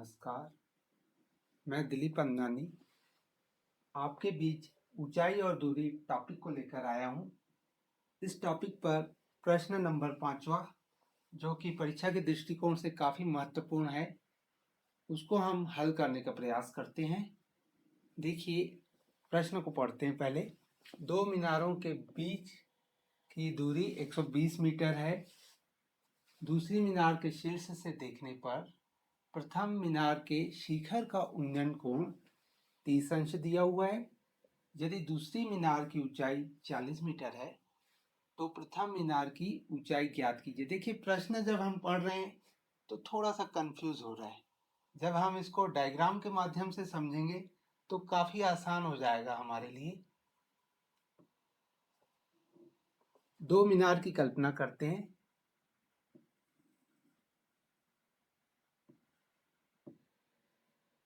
नमस्कार, मैं दिलीप अंगनानी आपके बीच ऊंचाई और दूरी टॉपिक को लेकर आया हूं। इस टॉपिक पर प्रश्न नंबर 5वां, जो कि परीक्षा के दृष्टिकोण से काफ़ी महत्वपूर्ण है, उसको हम हल करने का प्रयास करते हैं। देखिए, प्रश्न को पढ़ते हैं पहले। दो मीनारों के बीच की दूरी 120 मीटर है। दूसरी मीनार के शीर्ष से देखने पर प्रथम मीनार के शिखर का उन्नयन कोण 30 अंश दिया हुआ है। यदि दूसरी मीनार की ऊंचाई 40 मीटर है तो प्रथम मीनार की ऊंचाई ज्ञात कीजिए। देखिए, प्रश्न जब हम पढ़ रहे हैं तो थोड़ा सा कंफ्यूज हो रहा है। जब हम इसको डायग्राम के माध्यम से समझेंगे तो काफी आसान हो जाएगा हमारे लिए। दो मीनार की कल्पना करते हैं।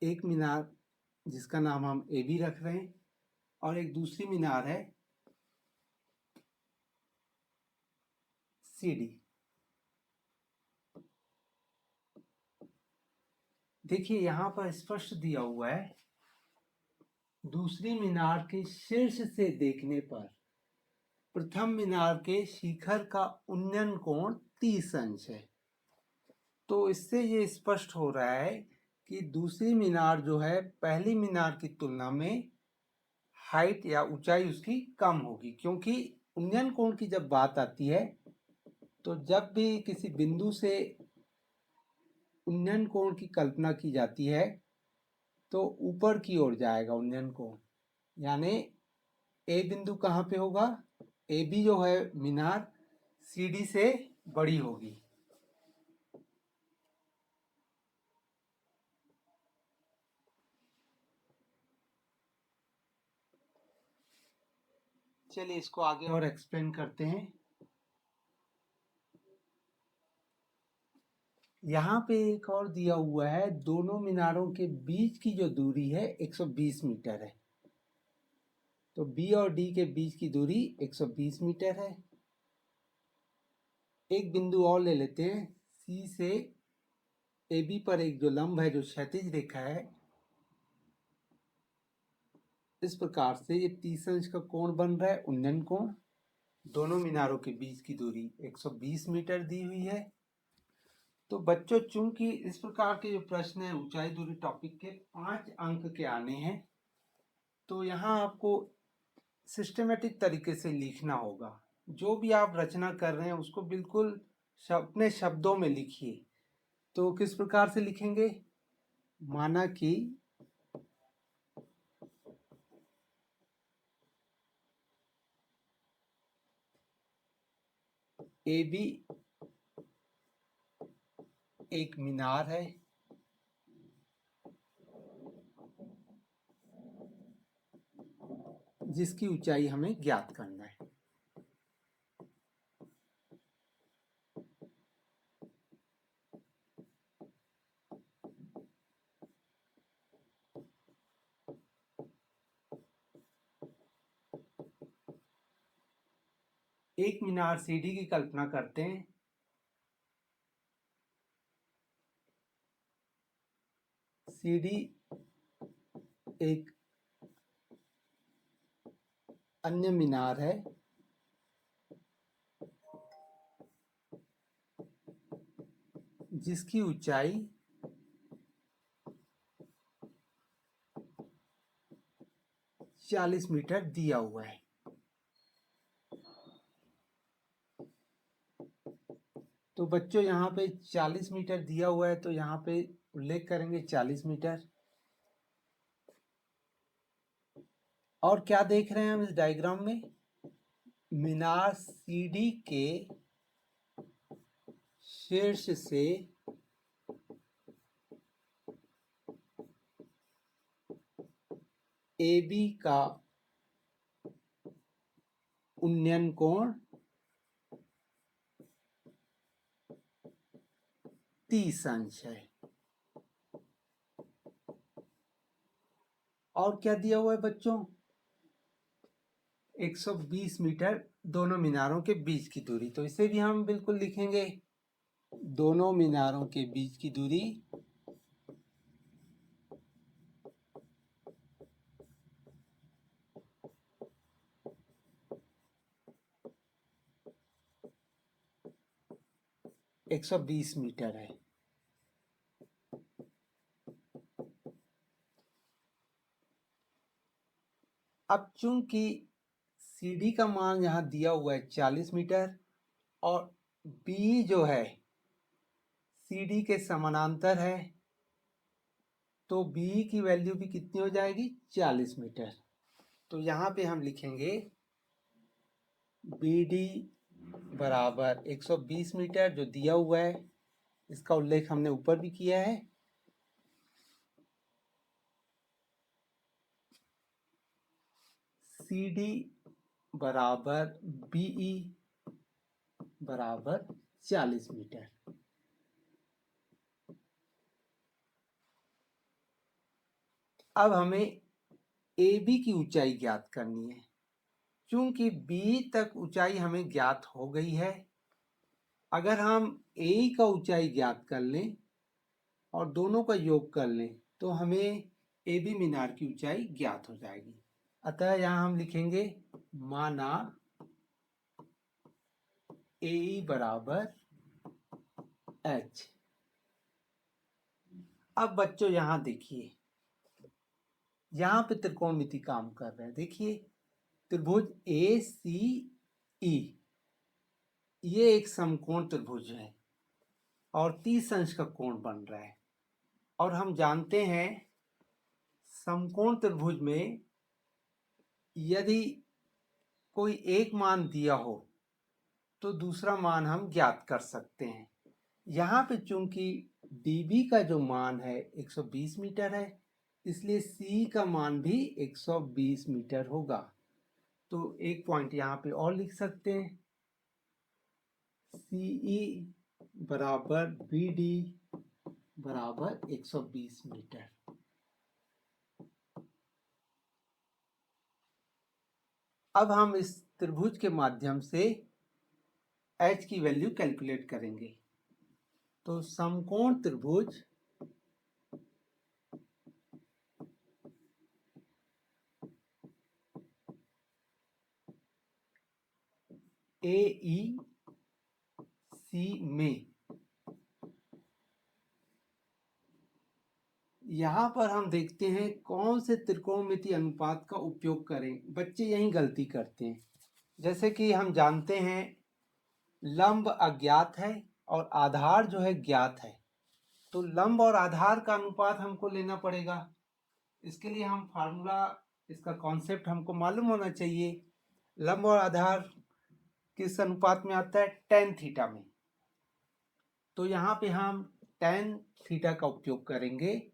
एक मीनार जिसका नाम हम ए बी रख रहे हैं और एक दूसरी मीनार है सी डी। देखिए, यहाँ पर स्पष्ट दिया हुआ है, दूसरी मीनार के शीर्ष से देखने पर प्रथम मीनार के शिखर का उन्नयन कोण 30 अंश है। तो इससे ये स्पष्ट हो रहा है कि दूसरी मीनार जो है पहली मीनार की तुलना में हाइट या ऊंचाई उसकी कम होगी, क्योंकि उन्नयन कोण की जब बात आती है तो जब भी किसी बिंदु से उन्नयन कोण की कल्पना की जाती है तो ऊपर की ओर जाएगा उन्नयन कोण। यानी ए बिंदु कहाँ पे होगा? ए बी जो है मीनार सी डी से बड़ी होगी। चलिए इसको आगे और एक्सप्लेन करते हैं। यहाँ पे एक और दिया हुआ है, दोनों मीनारों के बीच की जो दूरी है 120 मीटर है। तो बी और डी के बीच की दूरी 120 मीटर है। एक बिंदु और ले लेते हैं, सी से ए बी पर एक जो लंब है, जो क्षैतिज रेखा है, इस प्रकार से ये 30 अंश का कोण बन रहा है, उन्नयन कोण। दोनों मीनारों के बीच की दूरी 120 मीटर दी हुई है। तो बच्चों, चूंकि इस प्रकार के जो प्रश्न है ऊंचाई दूरी टॉपिक के 5 अंक के आने हैं, तो यहाँ आपको सिस्टमेटिक तरीके से लिखना होगा। जो भी आप रचना कर रहे हैं उसको बिल्कुल अपने शब्दों में लिखिए। तो किस प्रकार से लिखेंगे? माना कि ए बी एक मीनार है, जिसकी ऊंचाई हमें ज्ञात करना है। एक मीनार सी डी की कल्पना करते हैं। सी डी एक अन्य मीनार है जिसकी ऊंचाई 40 मीटर दिया हुआ है। तो बच्चों, यहाँ पे 40 मीटर दिया हुआ है, तो यहाँ पे उल्लेख करेंगे 40 मीटर। और क्या देख रहे हैं हम इस डायग्राम में? मीनार सी डी के शीर्ष से ए बी का उन्नयन कोण 30 अंश है। और क्या दिया हुआ है बच्चों? 120 मीटर दोनों मीनारों के बीच की दूरी। तो इसे भी हम बिल्कुल लिखेंगे, दोनों मीनारों के बीच की दूरी 120 मीटर है। अब चूंकि CD का मान यहाँ दिया हुआ है 40 मीटर और B जो है CD के समानांतर है, तो B की वैल्यू भी कितनी हो जाएगी? 40 मीटर। तो यहाँ पे हम लिखेंगे BD बराबर 120 मीटर जो दिया हुआ है, इसका उल्लेख हमने ऊपर भी किया है। CD बराबर BE बराबर 40 मीटर। अब हमें AB की ऊंचाई ज्ञात करनी है। चूंकि B तक ऊंचाई हमें ज्ञात हो गई है, अगर हम AE का ऊंचाई ज्ञात कर लें और दोनों का योग कर लें तो हमें AB मीनार की ऊंचाई ज्ञात हो जाएगी। अतः यहाँ हम लिखेंगे माना AE बराबर H। अब बच्चों यहाँ देखिए, यहाँ पे त्रिकोणमिति काम कर रहे हैं। देखिए त्रिभुज ACE ये एक समकोण त्रिभुज है और 30 अंश का कोण बन रहा है। और हम जानते हैं समकोण त्रिभुज में यदि कोई एक मान दिया हो तो दूसरा मान हम ज्ञात कर सकते हैं। यहाँ पे चूंकि DB का जो मान है 120 मीटर है, इसलिए C का मान भी 120 मीटर होगा। तो एक पॉइंट यहाँ पे और लिख सकते हैं, CE बराबर BD बराबर 120 मीटर। अब हम इस त्रिभुज के माध्यम से H की वैल्यू कैलकुलेट करेंगे। तो समकोण त्रिभुज AEC में यहाँ पर हम देखते हैं कौन से त्रिकोणमिति अनुपात का उपयोग करें। बच्चे यही गलती करते हैं। जैसे कि हम जानते हैं लंब अज्ञात है और आधार जो है ज्ञात है, तो लंब और आधार का अनुपात हमको लेना पड़ेगा। इसके लिए हम फार्मूला, इसका कॉन्सेप्ट हमको मालूम होना चाहिए। लंब और आधार किस अनुपात में आता है? tan थीटा में। तो यहाँ पे हम tan थीटा का उपयोग करेंगे।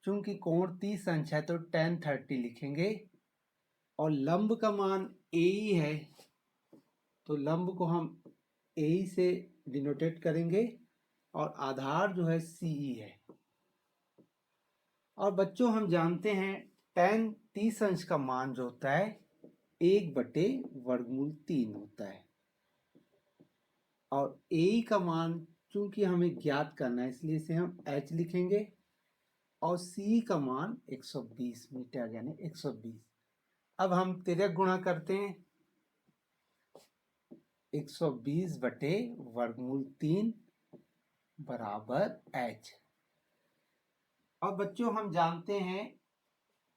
चूंकि कोण 30 अंश है तो tan 30 लिखेंगे और लंब का मान AE है तो लंब को हम AE से डिनोटेट करेंगे और आधार जो है CE है। और बच्चों हम जानते हैं tan 30 अंश का मान जो होता है 1/√3 होता है और AE का मान चूंकि हमें ज्ञात करना है इसलिए इसे हम H लिखेंगे और CE का मान 120 मीटर यानी 120। अब हम तिर्यक गुणा करते हैं, 120/√3 बराबर H। अब बच्चों हम जानते हैं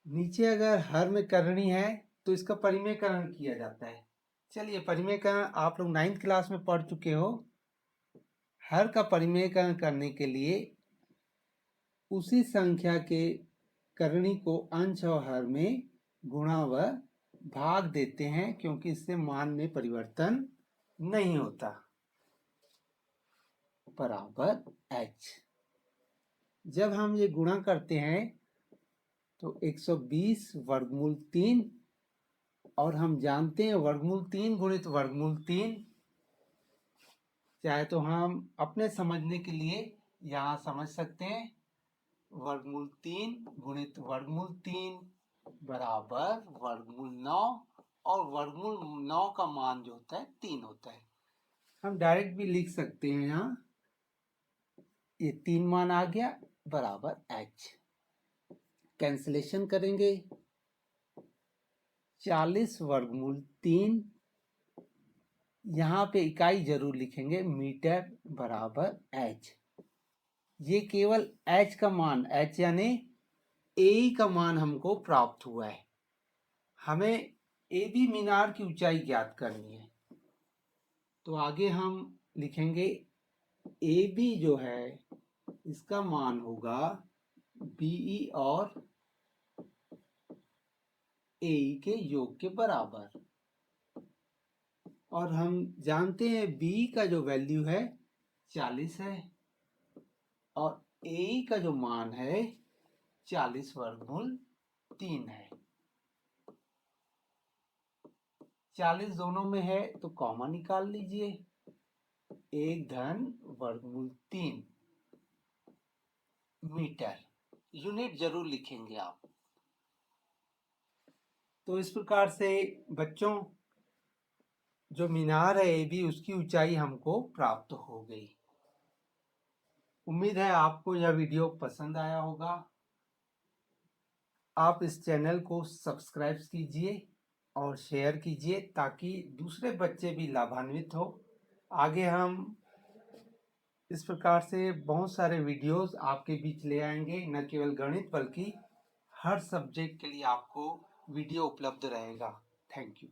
नीचे अगर हर में करनी है तो इसका परिमेयकरण किया जाता है। चलिए परिमेयकरण आप लोग 9th क्लास में पढ़ चुके हो। हर का परिमेयकरण करने के लिए उसी संख्या के करनी को अंश और हर में गुणा व भाग देते हैं क्योंकि इससे मान में परिवर्तन नहीं होता। बराबर H। जब हम ये गुणा करते हैं तो 120/3 और हम जानते हैं √3 गुणित √3, चाहे तो हम अपने समझने के लिए यहाँ समझ सकते हैं √3 गुणित √3 बराबर √9 और √9 का मान जो होता है 3 होता है। हम डायरेक्ट भी लिख सकते हैं, यहाँ ये 3 मान आ गया बराबर H। कैंसिलेशन करेंगे, 40/3 यहाँ पे इकाई जरूर लिखेंगे, मीटर बराबर एच। ये केवल एच का मान, एच यानी ए का मान हमको प्राप्त हुआ है। हमें ए बी मीनार की ऊंचाई ज्ञात करनी है। तो आगे हम लिखेंगे ए बी जो है इसका मान होगा बीई और ए के योग के बराबर। और हम जानते हैं बी का जो वैल्यू है 40 है और ए का जो मान है 40 वर्गमूल 3 है। 40 दोनों में है तो कॉमा निकाल लीजिए। 1 धन वर्गमूल 3 मीटर। यूनिट जरूर लिखेंगे आप। तो इस प्रकार से बच्चों जो मीनार है ए बी उसकी ऊंचाई हमको प्राप्त हो गई। उम्मीद है आपको यह वीडियो पसंद आया होगा। आप इस चैनल को सब्सक्राइब कीजिए और शेयर कीजिए ताकि दूसरे बच्चे भी लाभान्वित हो। आगे हम इस प्रकार से बहुत सारे वीडियोस आपके बीच ले आएंगे। न केवल गणित बल्कि हर सब्जेक्ट के लिए आपको वीडियो उपलब्ध रहेगा। Thank you.